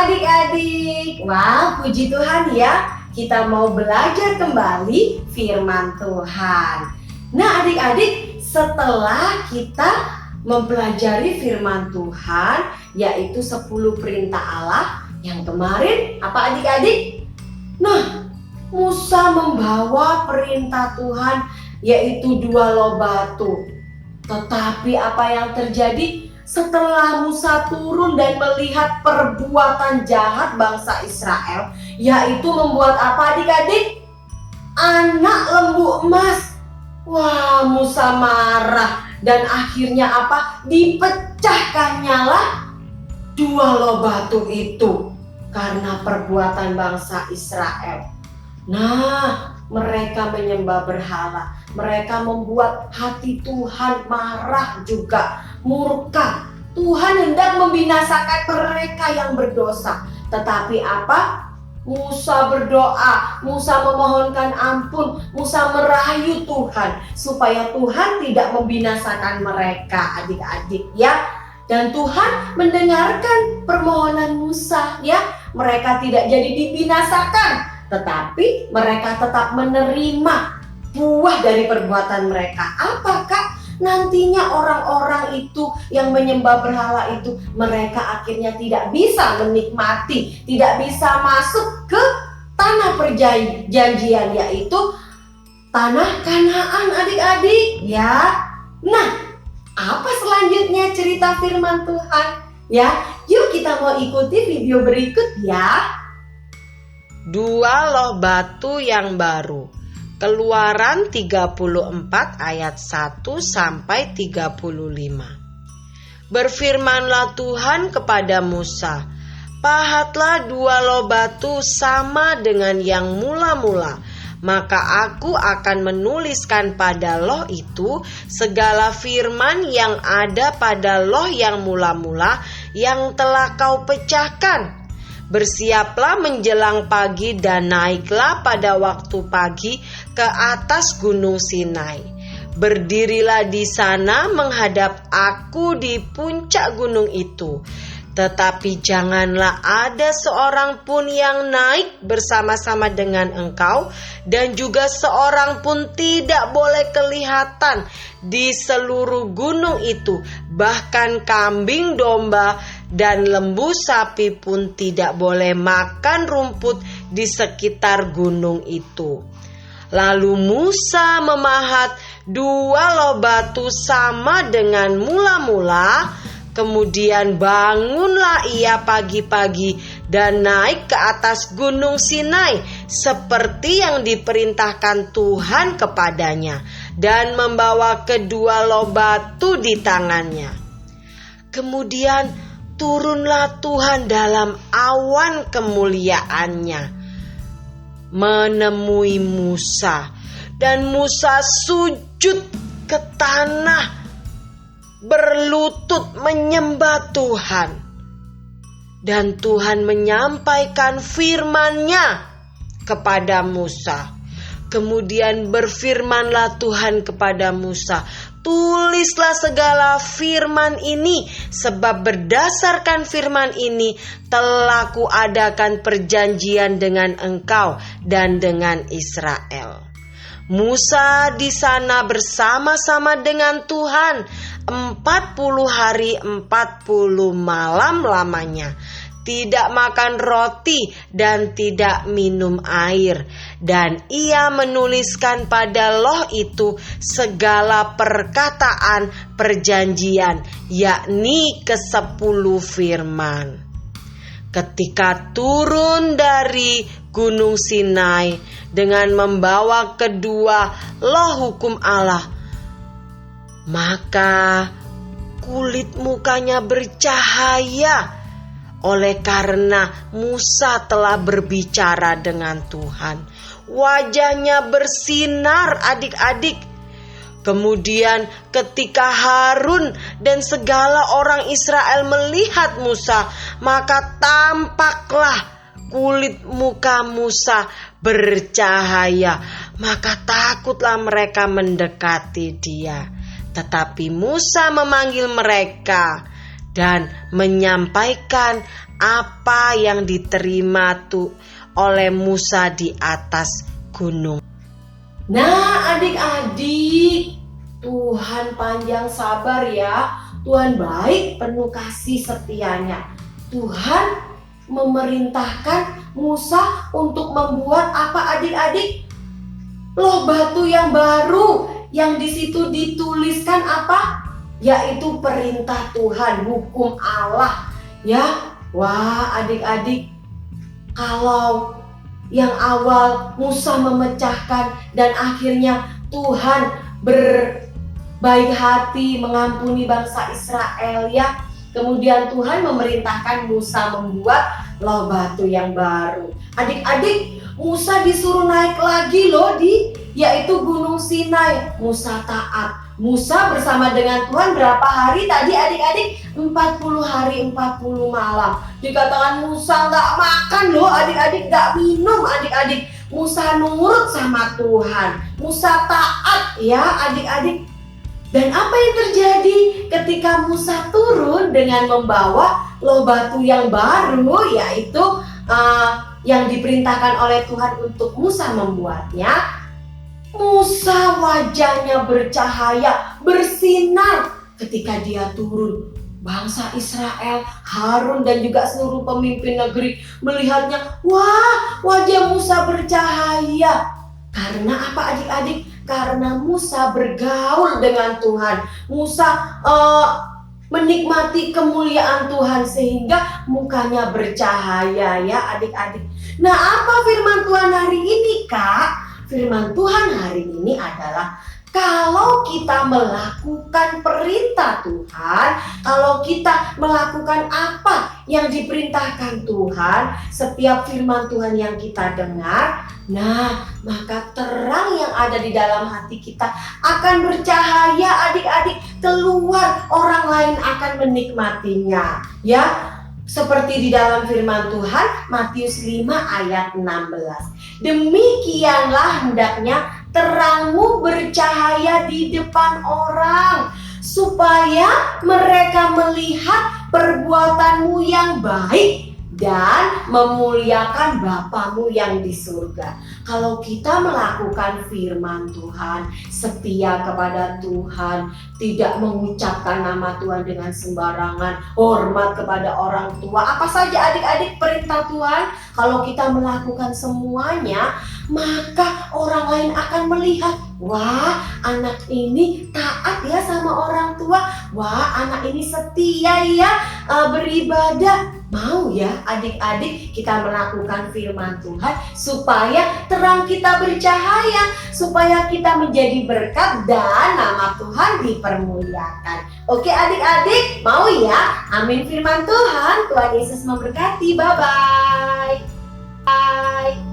adik-adik. Wah, puji Tuhan ya, kita mau belajar kembali firman Tuhan. Nah adik-adik, setelah kita mempelajari firman Tuhan, yaitu 10 perintah Allah yang kemarin, apa adik-adik? Nah, Musa membawa perintah Tuhan, yaitu 2 loh batu. Tetapi apa yang terjadi? Setelah Musa turun dan melihat perbuatan jahat bangsa Israel, yaitu membuat apa adik-adik? Anak lembu emas. Wah, Musa marah dan akhirnya apa? Dipecahkannya lah 2 loh batu itu karena perbuatan bangsa Israel. Nah, mereka menyembah berhala. Mereka membuat hati Tuhan marah juga, murka. Tuhan hendak membinasakan mereka yang berdosa. Tetapi apa? Musa berdoa, Musa memohonkan ampun, Musa merayu Tuhan supaya Tuhan tidak membinasakan mereka, adik-adik ya. Dan Tuhan mendengarkan permohonan Musa ya. Mereka tidak jadi dibinasakan, tetapi mereka tetap menerima buah dari perbuatan mereka. Apakah nantinya orang-orang itu yang menyembah berhala itu, mereka akhirnya tidak bisa menikmati, tidak bisa masuk ke tanah perjanjian, yaitu tanah Kanaan adik-adik ya. Nah, apa selanjutnya cerita firman Tuhan ya? Yuk kita mau ikuti video berikut ya. 2 loh batu yang baru. Keluaran 34 ayat 1 sampai 35. Berfirmanlah Tuhan kepada Musa, pahatlah 2 loh batu sama dengan yang mula-mula, maka aku akan menuliskan pada loh itu segala firman yang ada pada loh yang mula-mula yang telah kau pecahkan. Bersiaplah menjelang pagi dan naiklah pada waktu pagi ke atas gunung Sinai. Berdirilah di sana menghadap aku di puncak gunung itu. Tetapi janganlah ada seorang pun yang naik bersama-sama dengan engkau, dan juga seorang pun tidak boleh kelihatan di seluruh gunung itu. Bahkan kambing domba dan lembu sapi pun tidak boleh makan rumput di sekitar gunung itu. Lalu Musa memahat 2 loh batu sama dengan mula-mula. Kemudian bangunlah ia pagi-pagi dan naik ke atas gunung Sinai seperti yang diperintahkan Tuhan kepadanya, dan membawa kedua loh batu di tangannya. Kemudian turunlah Tuhan dalam awan kemuliaannya menemui Musa, dan Musa sujud ke tanah berlutut menyembah Tuhan. Dan Tuhan menyampaikan firman-Nya kepada Musa. Kemudian berfirmanlah Tuhan kepada Musa, tulislah segala firman ini, sebab berdasarkan firman ini telah kuadakan perjanjian dengan engkau dan dengan Israel. Musa di sana bersama-sama dengan Tuhan 40 hari 40 malam lamanya, tidak makan roti dan tidak minum air. Dan ia menuliskan pada loh itu segala perkataan perjanjian, yakni ke-10 firman. Ketika turun dari gunung Sinai dengan membawa kedua loh hukum Allah, maka kulit mukanya bercahaya oleh karena Musa telah berbicara dengan Tuhan. Wajahnya bersinar adik-adik. Kemudian ketika Harun dan segala orang Israel melihat Musa, maka tampaklah kulit muka Musa bercahaya. Maka takutlah mereka mendekati dia. Tetapi Musa memanggil mereka dan menyampaikan apa yang diterima oleh Musa di atas gunung. Nah, adik-adik, Tuhan panjang sabar ya. Tuhan baik, penuh kasih setianya. Tuhan memerintahkan Musa untuk membuat apa adik-adik? Loh batu yang baru, yang di situ dituliskan apa? Yaitu perintah Tuhan, hukum Allah. Ya, wah adik-adik, kalau yang awal Musa memecahkan dan akhirnya Tuhan berbaik hati mengampuni bangsa Israel ya. Kemudian Tuhan memerintahkan Musa membuat loh batu yang baru. Adik-adik, Musa disuruh naik lagi loh yaitu Gunung Sinai. Musa taat. Musa bersama dengan Tuhan berapa hari tadi adik-adik? 40 hari 40 malam. Dikatakan Musa gak makan loh adik-adik, gak minum adik-adik. Musa nurut sama Tuhan. Musa taat ya adik-adik. Dan apa yang terjadi ketika Musa turun dengan membawa loh batu yang baru, yaitu yang diperintahkan oleh Tuhan untuk Musa membuatnya. Musa wajahnya bercahaya, bersinar ketika dia turun. Bangsa Israel, Harun dan juga seluruh pemimpin negeri melihatnya, wah wajah Musa bercahaya. Karena apa adik-adik? Karena Musa bergaul dengan Tuhan. Musa menikmati kemuliaan Tuhan sehingga mukanya bercahaya ya adik-adik. Nah, apa firman Tuhan hari ini, Kak? Firman Tuhan hari ini adalah kalau kita melakukan perintah Tuhan, kalau kita melakukan apa yang diperintahkan Tuhan, setiap firman Tuhan yang kita dengar, nah maka terang yang ada di dalam hati kita akan bercahaya adik-adik, keluar, orang lain akan menikmatinya ya. Seperti di dalam firman Tuhan Matius 5 ayat 16. Demikianlah hendaknya terangmu bercahaya di depan orang, supaya mereka melihat perbuatanmu yang baik dan memuliakan Bapamu yang di surga. Kalau kita melakukan firman Tuhan, setia kepada Tuhan, tidak mengucapkan nama Tuhan dengan sembarangan, hormat kepada orang tua, apa saja adik-adik perintah Tuhan, kalau kita melakukan semuanya, maka orang lain akan melihat, wah anak ini taat ya sama orang tua, wah anak ini setia ya beribadah. Mau ya adik-adik kita melakukan firman Tuhan supaya terang kita bercahaya, supaya kita menjadi berkat dan nama Tuhan dipermuliakan. Oke adik-adik, mau ya? Amin firman Tuhan. Tuhan Yesus memberkati. Bye-bye. Bye.